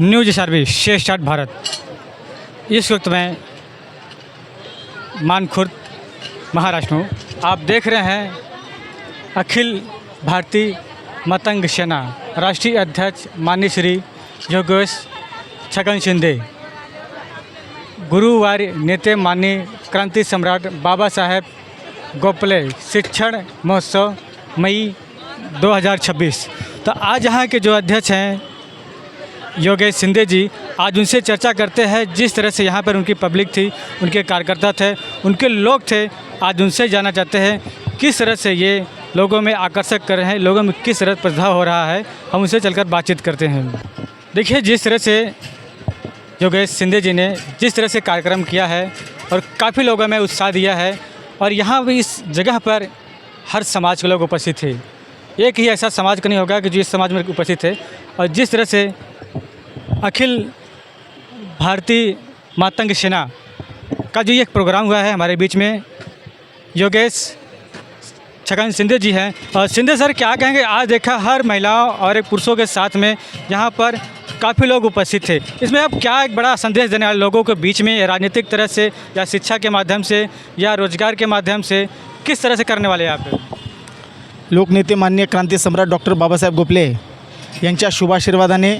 News service शेष start Bharat. इस वक्त मैं मानखुर्द महाराष्ट्र में आप देख रहे हैं अखिल भारतीय मतंग सेना राष्ट्रीय अध्यक्ष माननीय श्री योगेश छगन शिंदे, गुरुवार नेते माननीय क्रांति सम्राट बाबा साहेब गोखले शिक्षण महोत्सव मई 2026। तो आज यहाँ के जो अध्यक्ष हैं योगेश शिंदे जी, आज उनसे चर्चा करते हैं जिस तरह से यहाँ पर उनकी पब्लिक थी, उनके कार्यकर्ता थे, उनके लोग थे। आज उनसे जानना चाहते हैं किस तरह से ये लोगों में आकर्षक कर रहे हैं, लोगों में किस तरह प्रभाव हो रहा है। हम उनसे चलकर बातचीत करते हैं। देखिए जिस तरह से योगेश शिंदे जी ने जिस तरह से कार्यक्रम किया है और काफ़ी लोगों में उत्साह दिया है, और यहाँ भी इस जगह पर हर समाज के लोग उपस्थित थे। एक ही ऐसा समाज का नहीं होगा कि जो इस समाज में उपस्थित थे। और जिस तरह से अखिल भारतीय मतंग सेना का जो एक प्रोग्राम हुआ है हमारे बीच में, योगेश छगन शिंदे जी हैं। और शिंदे सर क्या कहेंगे, आज देखा हर महिलाओं और एक पुरुषों के साथ में यहाँ पर काफ़ी लोग उपस्थित थे। इसमें आप क्या एक बड़ा संदेश देने वाले लोगों के बीच में, राजनीतिक तरह से या शिक्षा के माध्यम से या रोजगार के माध्यम से किस तरह से करने वाले हैं आप? लोकनेते माननीय क्रांती सम्राट डॉक्टर बाबासाहेब गोखले यांच्या शुभाशीर्वादाने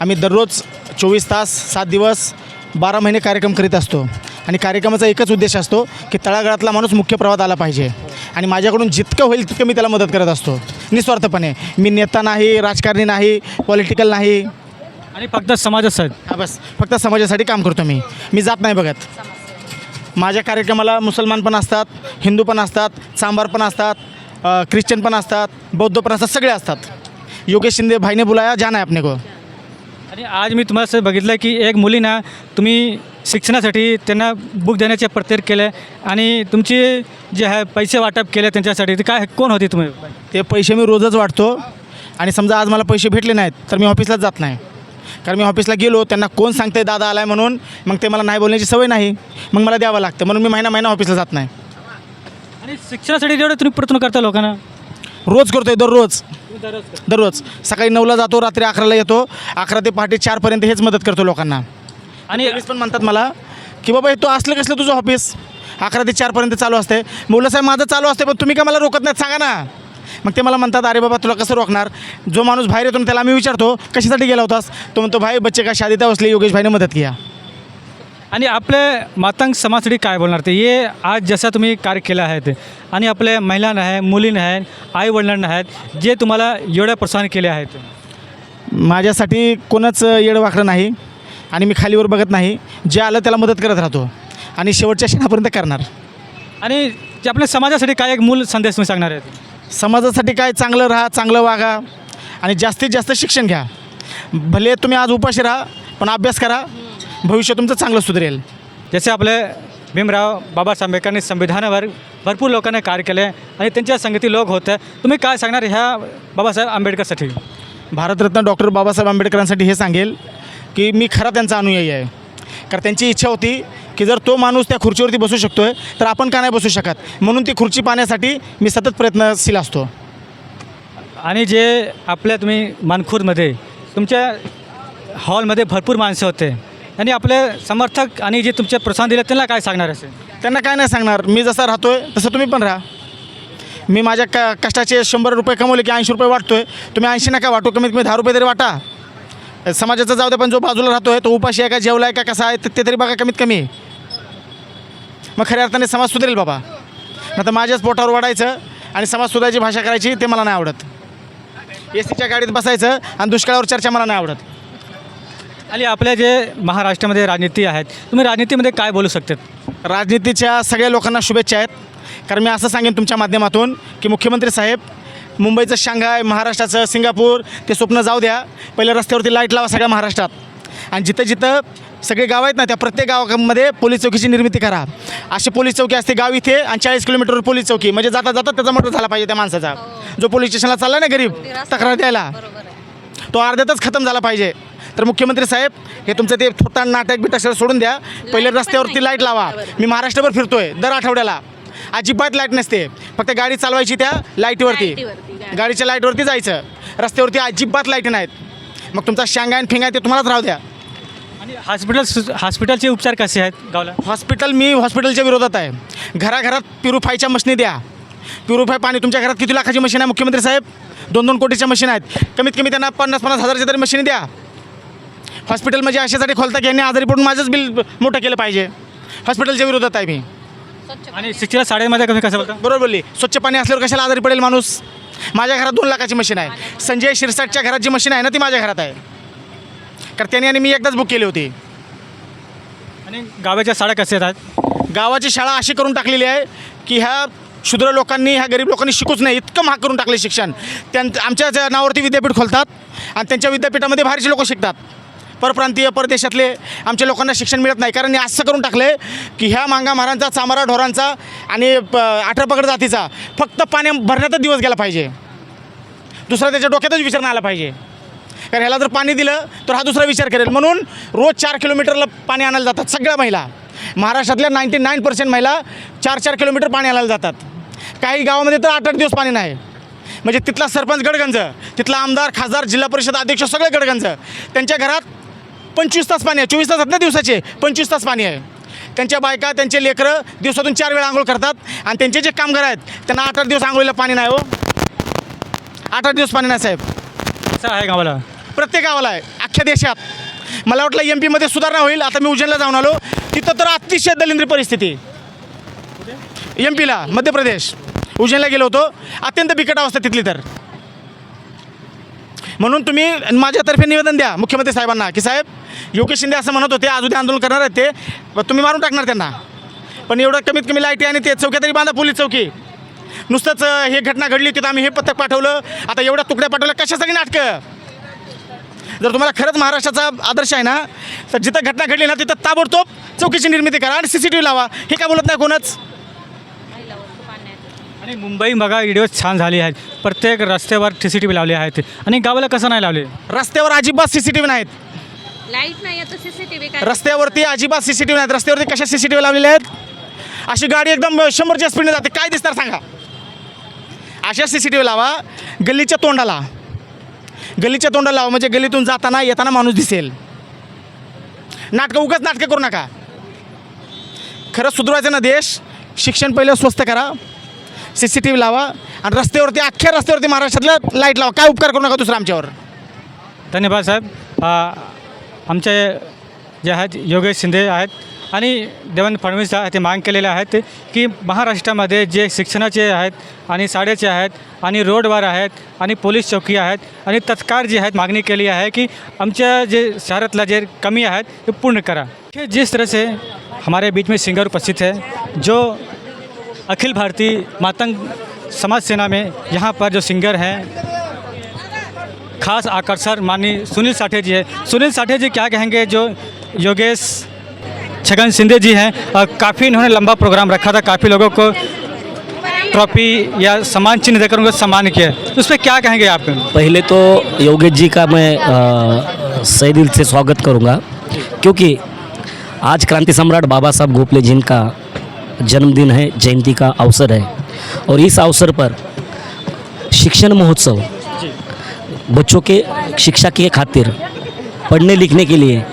आम्ही दररोज 24 तास 7 दिवस 12 महिने कार्यक्रम करीत असतो। आणि कार्यक्रमाचा एकच उद्देश असतो की तळागाळातला माणूस मुख्य प्रवाहात आला पाहिजे। आणि माझ्याकडून जितकं होईल तितकं मी त्याला मदत करत असतो निस्वार्थपणे। मी नेता नाही, राजकारणी नाही, पॉलिटिकल नाही, आणि फक्त समाजासाठी। हां बस, फक्त समाजासाठी काम करतो मी जात नाही बघत। माझ्या कार्यक्रमाला मुसलमान पण असतात, हिंदू पण असतात, सांबार पण असतात, ख्रिश्चन पण असतात, बौद्ध पण असतात, सगळे असतात। योगेश शिंदे भाईने बुलाया, जाना है अपने को। आणि आज मी तुम्हाला असं बघितलं की एक मुलींना तुम्ही शिक्षणासाठी त्यांना बुक देण्याचे प्रत्येक केलं आणि तुमची जे आहे पैसे वाटप केले त्यांच्यासाठी, ते काय कोण होते तुम्ही? ते पैसे मी रोजच वाटतो। आणि समजा आज मला पैसे भेटले नाहीत तर मी ऑफिसलाच जात नाही। कारण मी ऑफिसला गेलो, त्यांना कोण सांगते दादा आलाय म्हणून, मग ते मला नाही बोलण्याची सवय नाही, मग मला द्यावं लागतं, म्हणून मी महिना ऑफिसला जात नाही। आणि शिक्षणासाठी जेवढे तुम्ही प्रयत्न करता लोकांना? रोज करतोय, दररोज सकाळी 9ला जातो, रात्री 11ला येतो, 11 ते पहाटे 4पर्यंत हेच मदत करतो लोकांना। आणि पोलीस पण म्हणतात मला की बाबा तो असलं कसलं तुझं ऑफिस 11 ते 4पर्यंत चालू असते। मुलं साहेब माझं चालू असते, पण तुम्ही का मला रोकत नाहीत सांगा ना। मग ते मला म्हणतात अरे बाबा तुला कसं रोखणार, जो माणूस बाहेर येतो त्याला आम्ही विचारतो कशासाठी गेला होतास, तो म्हणतो भाई बच्चे का शादी था इसलिए योगेश भाईने मदत किया। आणि आपले मातंग समाजासाठी काय बोलणार ते? ये आज जसं तुम्ही कार्य केलं आहे ते, आणि आपल्या महिलांना आहे, मुलींना आहेत, आईवडिलांना आहेत, जे तुम्हाला एवढं प्रोत्साहन केले आहेत। माझ्यासाठी कोणच येडवाकडं नाही आणि मी खालीवर बघत नाही। जे आलं त्याला मदत करत राहतो आणि शेवटच्या क्षणापर्यंत करणार। आणि जे आपल्या समाजासाठी काय एक मूल संदेश तुम्ही सांगणार आहेत? समाजासाठी काय, चांगलं राहा, चांगलं वागा आणि जास्तीत जास्त शिक्षण घ्या। भले तुम्ही आज उपाशी राहा पण अभ्यास करा, भविष्य तुमचं चांगलं सुधरेल। जसे आपले भीमराव बाबासाहेब आंबेडकरांनी संविधानावर भरपूर लोकांना कार्य केले आणि त्यांच्या संगती लोक होते, तुम्ही काय सांगणार ह्या बाबासाहेब आंबेडकरसाठी? भारतरत्न डॉक्टर बाबासाहेब आंबेडकरांसाठी हे सांगेल की मी खरा त्यांचा अनुयायी आहे। कारण त्यांची इच्छा होती की जर तो माणूस त्या खुर्चीवरती बसू शकतोय तर आपण का नाही बसू शकत, म्हणून ती खुर्ची पाहण्यासाठी मी सतत प्रयत्नशील असतो। आणि जे आपल्या तुम्ही मानखुर्दमध्ये तुमच्या हॉलमध्ये भरपूर माणसं होते आणि आपले समर्थक आणि जे तुमचे प्रोत्साहन दिले त्यांना काय सांगणार असेल? त्यांना काय नाही सांगणार, मी जसा राहतोय तसं तुम्ही पण राहा। मी माझ्या कष्टाचे 100 रुपये कमवले की 80 रुपये वाटतोय, तुम्ही 80 नका वाटू, कमीत कमी 10 रुपये तरी वाटा। समाजाचं जाऊ दे, पण जो बाजूला राहतोय तो उपाशी आहे का जेवला आहे का कसा आहे ते तरी बघा कमीत कमी। मग खऱ्या अर्थाने समाज सुधरेल बाबा। नाही तर माझ्याच पोटावर वाढायचं आणि समाज सुधारायची भाषा करायची ते मला नाही आवडत। एसटीच्या गाडीत बसायचं आणि दुष्काळावर चर्चा मला नाही आवडत। आणि आपल्या जे महाराष्ट्रामध्ये राजनीती आहेत, तुम्ही राजनीतीमध्ये काय बोलू शकतात? राजनीतीच्या सगळ्या लोकांना शुभेच्छा आहेत। कारण मी असं सांगेन तुमच्या माध्यमातून की मुख्यमंत्री साहेब, मुंबईचं शांघाय, महाराष्ट्राचं सिंगापूर ते स्वप्न जाऊ द्या, पहिलं रस्त्यावरती लाईट लावा सगळ्या महाराष्ट्रात। आणि जिथं जिथं सगळे गाव आहेत ना, त्या प्रत्येक गावामध्ये पोलीस चौकीची निर्मिती करा। अशी पोलीस चौकी असते गाव इथे आणि 40 किलोमीटरवर पोलीस चौकी, म्हणजे जाता जाता त्याचा मर्डर झाला पाहिजे त्या माणसाचा। जो पोलीस स्टेशनला चालला ना गरीब तक्रार द्यायला, तो अर्ध्यातच खतम झाला पाहिजे। तर मुख्यमंत्री साहेब, हे तुमचं ते थोटाण नाटक बिटक सोडून द्या, पहिले रस्त्यावरती लाईट लावा। मी महाराष्ट्रभर फिरतोय दर आठवड्याला, अजिबात लाईट नसते, फक्त गाडी चालवायची त्या लाईटवरती, गाडीच्या लाईटवरती जायचं, रस्त्यावरती अजिबात लाईट नाहीत। मग तुमचा शांगा आणि फिंगा ते तुम्हालाच राहू द्या. आणि हॉस्पिटलचे उपचार कसे आहेत गावला? मी हॉस्पिटलच्या विरोधात आहे. घराघरात प्युरिफायच्या मशीनी द्या. प्युरिफाय पाणी तुमच्या घरात किती लाखाची मशीन आहे मुख्यमंत्री साहेब? 2-2 कोटीच्या मशीन आहेत. कमीत कमी त्यांना 50-50 हजाराच्या तरी मशीनी द्या. हॉस्पिटल म्हणजे अशासाठी खोलता की यांनी आजारी पडून माझंच बिल मोठं केलं पाहिजे. हॉस्पिटलच्या विरोधात आहे मी. आणि शिक्षेला शाळेमध्ये कमी कसं बोलता? बरोबर बोलली. स्वच्छ पाणी असल्यावर कशाला आजारी पडेल माणूस? माझ्या घरात 2 लाखाची मशीन आहे. संजय शिरसाटच्या घरात जी मशीन आहे ना ती माझ्या घरात आहे. कारण त्याने आणि मी एकदाच बुक केली होती. आणि गावाच्या शाळा कशा आहेत? गावाची शाळा अशी करून टाकलेली आहे की ह्या क्षुद्र लोकांनी, ह्या गरीब लोकांनी शिकूच नाही, इतकं महाग करून टाकले शिक्षण. आमच्या नावावरती विद्यापीठ खोलतात आणि त्यांच्या विद्यापीठामध्ये बाहेरचे लोक शिकतात. परप्रांतीय, परदेशातले आमच्या लोकांना शिक्षण मिळत नाही. कारण असं करून टाकले की ह्या मांगा महारांचा, चामारा ढोरांचा आणि आठरपगड जातीचा फक्त पाण्या भरण्यातच दिवस गेला पाहिजे. दुसरा त्याच्या डोक्यातच विचार नाही आला पाहिजे. कारण ह्याला जर पाणी दिलं तर हा दुसरा विचार करेल. म्हणून रोज 4 किलोमीटरला पाणी आणायला जातात सगळ्या महिला. महाराष्ट्रातल्या 99% महिला 4-4 किलोमीटर पाणी आणायला जातात. काही गावामध्ये तर 8-8 दिवस पाणी नाही. म्हणजे तिथला सरपंच गडगंज, तिथला आमदार, खासदार, जिल्हा परिषद अध्यक्ष सगळे गडगंज. त्यांच्या घरात 25 तास पाणी आहे. 24 तास ना दिवसाचे, 25 तास पाणी आहे. त्यांच्या बायका, त्यांचे लेकरं दिवसातून 4 वेळा आंघोळ करतात. आणि त्यांचे जे कामगार आहेत त्यांना 8-8 दिवस आंघोळीला पाणी नाही. हो, 8-8 दिवस पाणी नाही साहेब. असं आहे गावाला? प्रत्येक गावाला आहे अख्ख्या देशात. मला वाटलं MP मध्ये सुधारणा होईल. आता मी उज्जैनला जाऊन आलो, तिथं तर अतिशय दलिंद्री परिस्थिती. MP मध्य प्रदेश, उज्जैनला गेलो होतो. अत्यंत बिकट अवस्था तिथली. तर म्हणून तुम्ही माझ्यातर्फे निवेदन द्या मुख्यमंत्री साहेबांना की साहेब, योगेश शिंदे असं म्हणत होते आज उद्या आंदोलन करणार आहेत ते, तुम्ही मारून टाकणार त्यांना. पण एवढं कमीत कमी लाईटी आणि ते चौक्या तरी बांधा, पोलीस चौकी. नुसतंच हे घटना घडली तिथं आम्ही हे पथक पाठवलं, आता एवढ्या तुकड्या पाठवल्या, कशासाठी नाटकं? जर तुम्हाला खरंच महाराष्ट्राचा आदर्श आहे ना तर जिथं घटना घडली ना तिथं ताबडतोब चौकीची निर्मिती करा आणि CCTV लावा. हे काय बोलत नाही कोणच. आणि मुंबई बघा व्हिडिओ छान झाली आहेत. प्रत्येक रस्त्यावर CCTV लावले आहेत. आणि गावाला कसं नाही लावले? रस्त्यावर अजिबात CCTV नाहीत. लाईट नाही आता CCTV काय? रस्त्यावरती अजिबात CCTV नाहीत. रस्त्यावरती कशा CCTV लावलेल्या आहेत? अशी गाडी एकदम 100च्या स्पीडने जाते, काय दिसणार सांगा? अशा CCTV लावा. गल्लीच्या तोंडाला लावा, म्हणजे गल्लीतून जाताना येताना माणूस दिसेल. उगाच नाटकं करू नका. खरंच सुधरवायचं ना देश. शिक्षण पहिलं स्वस्त करा, CCTV लावा आणि रस्त्यावरती, अख्ख्या रस्त्यावरती महाराष्ट्रातल्या लाईट लावा. काय उपकार करू नका दुसरा आमच्यावर. धन्यवाद साहेब. आमचे जे आहेत योगेश शिंदे आहेत आणि देवेंद्र फडणवीस ते मागणी केलेले आहेत की महाराष्ट्रामध्ये जे शिक्षणाचे आहेत आणि शाळेचे आहेत आणि रोडवर आहेत आणि पोलीस चौकी आहेत आणि तत्काळ जे आहेत मागणी केली आहे की आमच्या जे शहरातला जे कमी आहेत ते पूर्ण करा. जिस तरह से हमारे बीच में सिंगर उपस्थित है जो अखिल भारतीय मातंग समाज सेना में यहाँ पर जो सिंगर हैं, खास आकर्षण माननीय सुनील साठे जी है. सुनील साठे जी क्या कहेंगे? जो योगेश छगन शिंदे जी हैं, काफ़ी इन्होंने लंबा प्रोग्राम रखा था, काफ़ी लोगों को ट्रॉफी या सम्मान चिन्ह देकर उनको सम्मान किया, तो उस पर क्या कहेंगे आप? पहले तो योगेश जी का मैं सही दिल से स्वागत करूंगा, क्योंकि आज क्रांति सम्राट बाबा साहब गोखले जिनका जन्मदिन है, जयंती का अवसर है, और इस अवसर पर शिक्षण महोत्सव बच्चों के शिक्षा के खातिर पढ़ने लिखने के लिए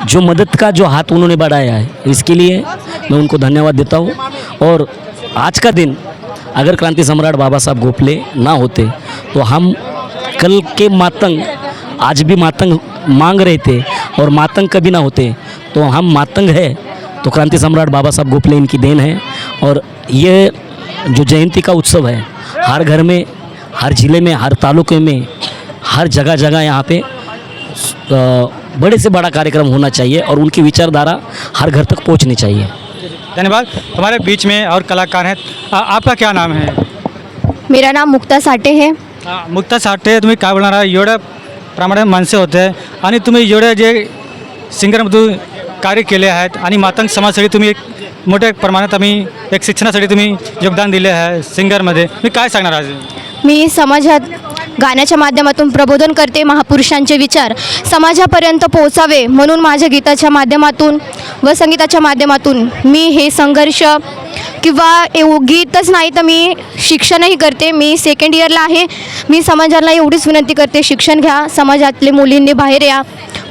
जो मदद का जो हाथ उन्होंने बढ़ाया है, इसके लिए मैं उनको धन्यवाद देता हूँ. और आज का दिन अगर क्रांति सम्राट बाबा साहब गोखले ना होते तो हम कल के मातंग आज भी मातंग मांग रहे थे, और मातंग कभी ना होते तो हम मातंग है तो क्रांति सम्राट बाबा साहब गोखले इनकी देन है. और ये जो जयंती का उत्सव है, हर घर में, हर ज़िले में, हर तालुके में, हर जगह जगह यहाँ पे बड़े से बड़ा कार्यक्रम होना चाहिए और उनकी विचारधारा हर घर तक पहुँचनी चाहिए. धन्यवाद. हमारे बीच में और कलाकार हैं. आपका क्या नाम है? मेरा नाम मुक्ता साठे है. मुक्ता साठे, तुम्ही काय बोलणार आहे? एवढ्या प्रमाणात माणसे होते आणि तुम्ही एवढे जे सिंगरमधून कार्य केले आहेत आणि मातंग समाजासाठी तुम्ही एक मोठ्या प्रमाणात आम्ही एक शिक्षणासाठी तुम्ही योगदान दिले आहे सिंगरमध्ये, मी काय सांगणार आज? मी समाजात गाण्याच्या माध्यमातून प्रबोधन करते. महापुरुषांचे विचार समाजापर्यंत पोहोचावे म्हणून माझ्या गीताच्या माध्यमातून व संगीताच्या माध्यमातून मी हे संघर्ष किंवा गीतच नाही तर मी शिक्षणही करते. मी सेकंड इयरला आहे. मी समाजाला एवढीच विनंती करते, शिक्षण घ्या, समाजातले मुलींनी बाहेर या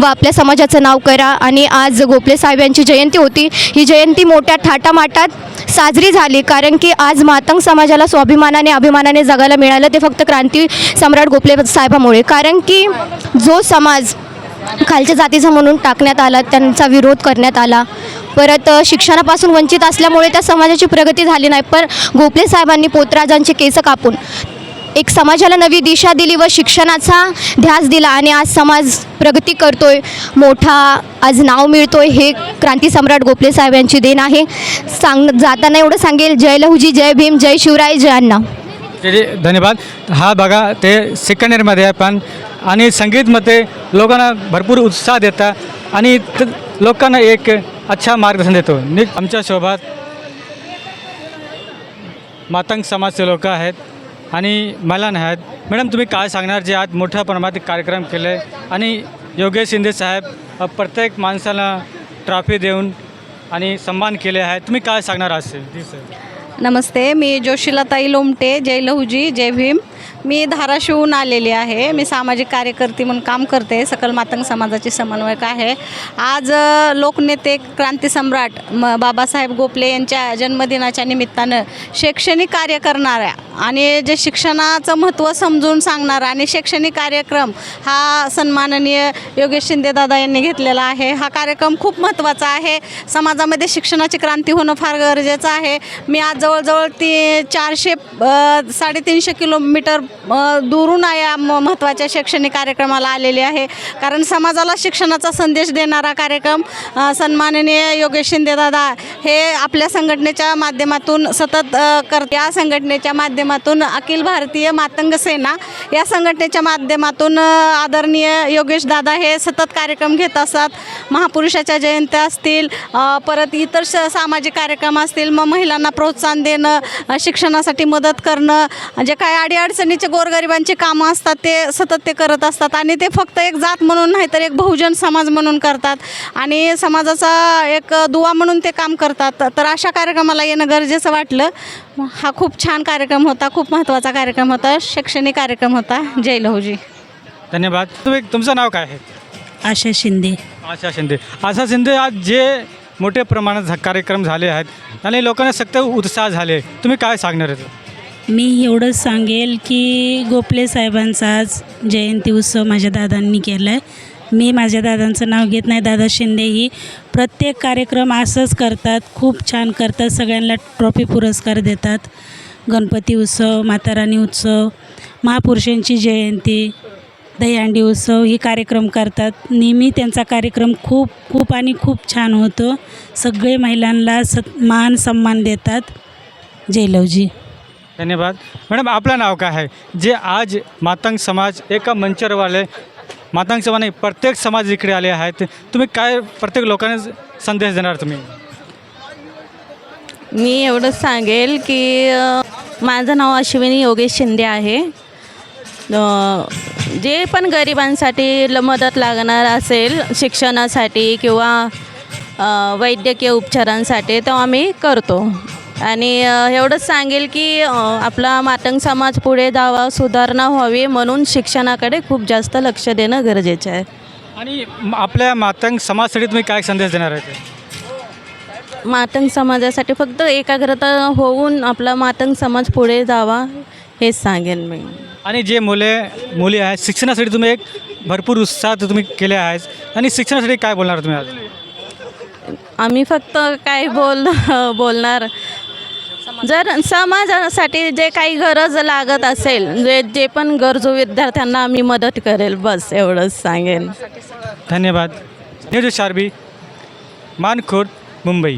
व आपल्या समाजाचं नाव करा. आणि आज गोपले साहेब यांची जयंती होती. ही जयंती मोठ्या थाटामाटात साजरी झाली, कारण की आज मातंग समाजाला स्वाभिमानाने अभिमानाने जगायला मिळालं ते फक्त क्रांती सम्राट गोपले साहेबामुळे. कारण की जो समाज खालच्या जातीचा म्हणून टाकण्यात आला, त्यांचा विरोध करण्यात आला, परत शिक्षणापासून वंचित असल्यामुळे त्या समाजाची प्रगती झाली नाही. पण गोपले साहेबांनी पोतराजांचे केस कापून एक समाजाला नवी दिशा दिली व शिक्षणाचा ध्यास दिला आणि आज समाज प्रगती करतोय, मोठा आज नाव मिळतोय. हे क्रांती सम्राट गोपले साहेब यांची देण आहे. जाताना एवढं सांगेल, जय लहुजी, जय भीम, जय शिवराय, जय अण्णा. धन्यवाद. हा बघा ते सेकंड इयरमध्ये आहे पण आणि संगीतमध्ये लोकांना भरपूर उत्साह देता आणि लोकांना एक अच्छा मार्गदर्शन देतो. आमच्यासोबत मातंग समाजचे लोक आहेत आणि महिला आहेत. मॅडम तुम्ही काय सांगणार जे आज मोठ्या प्रमाणात कार्यक्रम केले आणि योगेश शिंदे साहेब प्रत्येक माणसाला ट्रॉफी देऊन आणि सन्मान केले आहे, तुम्ही काय सांगणार आज जी सर? नमस्ते, मी जोशीलाताई लोमटे, जय लहुजी, जय भीम. मी धाराशिवहून आलेली आहे. मी सामाजिक कार्यकर्ती म्हणून काम करते. सकल मातंग समाजाची समन्वयक आहे. आज लोकनेते क्रांती सम्राट बाबासाहेब गोपले यांच्या जन्मदिनाच्या निमित्तानं शैक्षणिक कार्य करणाऱ्या आणि जे शिक्षणाचं महत्त्व समजून सांगणारा आणि शैक्षणिक कार्यक्रम हा सन्माननीय योगेश शिंदेदादा यांनी घेतलेला आहे. हा कार्यक्रम खूप महत्त्वाचा आहे. समाजामध्ये शिक्षणाची क्रांती होणं फार गरजेचं आहे. मी आज जवळजवळ 350 किलोमीटर दुरून या महत्त्वाच्या शैक्षणिक कार्यक्रमाला आलेले आहे. कारण समाजाला शिक्षणाचा संदेश देणारा कार्यक्रम सन्माननीय योगेश शिंदेदादा हे आपल्या संघटनेच्या माध्यमातून सतत करते. या संघटनेच्या माध्यमातून अखिल भारतीय मातंग सेना या संघटनेच्या माध्यमातून आदरणीय योगेश दादा हे सतत कार्यक्रम घेत असतात. महापुरुषाच्या जयंत्या असतील, परत इतर सामाजिक कार्यक्रम असतील, मग महिलांना प्रोत्साहन देणं, शिक्षणासाठी मदत करणं, जे काय अडीअडचणीचे गोरगरिबांची कामं असतात ते सतत ते करत असतात. आणि ते फक्त एक जात म्हणून नाही तर एक बहुजन समाज म्हणून करतात आणि समाजाचा एक दुवा म्हणून ते काम करतात. तर अशा कार्यक्रमाला येणं गरजेचं वाटलं. हा खूप छान कार्यक्रम होता, खूप महत्त्वाचा कार्यक्रम होता, शैक्षणिक कार्यक्रम होता. जय लहुजी. धन्यवाद. तुमचं नाव काय आहे? आशा शिंदे. आशा शिंदे. आशा शिंदे, आज जे मोठ्या प्रमाणात कार्यक्रम झाले आहेत आणि लोकांना सक्त उत्साह झाले, तुम्ही काय सांगणार आहे? मी एवढंच सांगेल की गोपले साहेबांचा आज जयंती उत्सव माझ्या दादांनी केला आहे. मी माझ्या दादांचं नाव घेत नाही, दादा शिंदे ही प्रत्येक कार्यक्रम असंच करतात, खूप छान करतात, सगळ्यांना ट्रॉफी पुरस्कार देतात. गणपती उत्सव, माताराणी उत्सव, महापुरुषांची जयंती, दहीहंडी उत्सव हे कार्यक्रम करतात. नेहमी त्यांचा कार्यक्रम खूप आणि खूप छान होतो. सगळे महिलांना मान सन्मान देतात. जय लहुजी. धन्यवाद. मॅडम आपलं नाव काय आहे? जे आज मातंग समाज एका मंचावर आले, मातंग समाज नाही प्रत्येक समाज इकडे आले आहेत, तुम्ही काय प्रत्येक लोकांना संदेश देणार तुम्ही? मी एवढंच सांगेल की माझं नाव अश्विनी योगेश शिंदे आहे. जे पण गरिबांसाठी मदत लागणार असेल शिक्षणासाठी किंवा वैद्यकीय उपचारांसाठी तो आम्ही करतो. आणि एवढंच सांगेल की आपला मातंग समाज पुढे जावा, सुधारणा व्हावी म्हणून शिक्षणाकडे खूप जास्त लक्ष देणं गरजेचं आहे. आणि आपल्या मातंग समाजासाठी तुम्ही काय संदेश देणार आहे? मातंग समाजासाठी फक्त एकाग्रता होऊन आपला मातंग समाज पुढे जावा हेच सांगेन मी. आणि जे मुली आहेत शिक्षणासाठी तुम्ही एक भरपूर उत्साह तुम्ही केले आहेत आणि शिक्षणासाठी काय बोलणार तुम्ही आज? आम्ही फक्त काय बोलणार, जर समाजासाठी जे काही गरज लागत असेल, जे पण गरजू विद्यार्थ्यांना आम्ही मदत करेल, बस एवढंच सांगेन. धन्यवाद. न्यूज शार्बी, मानखुर्द, मुंबई.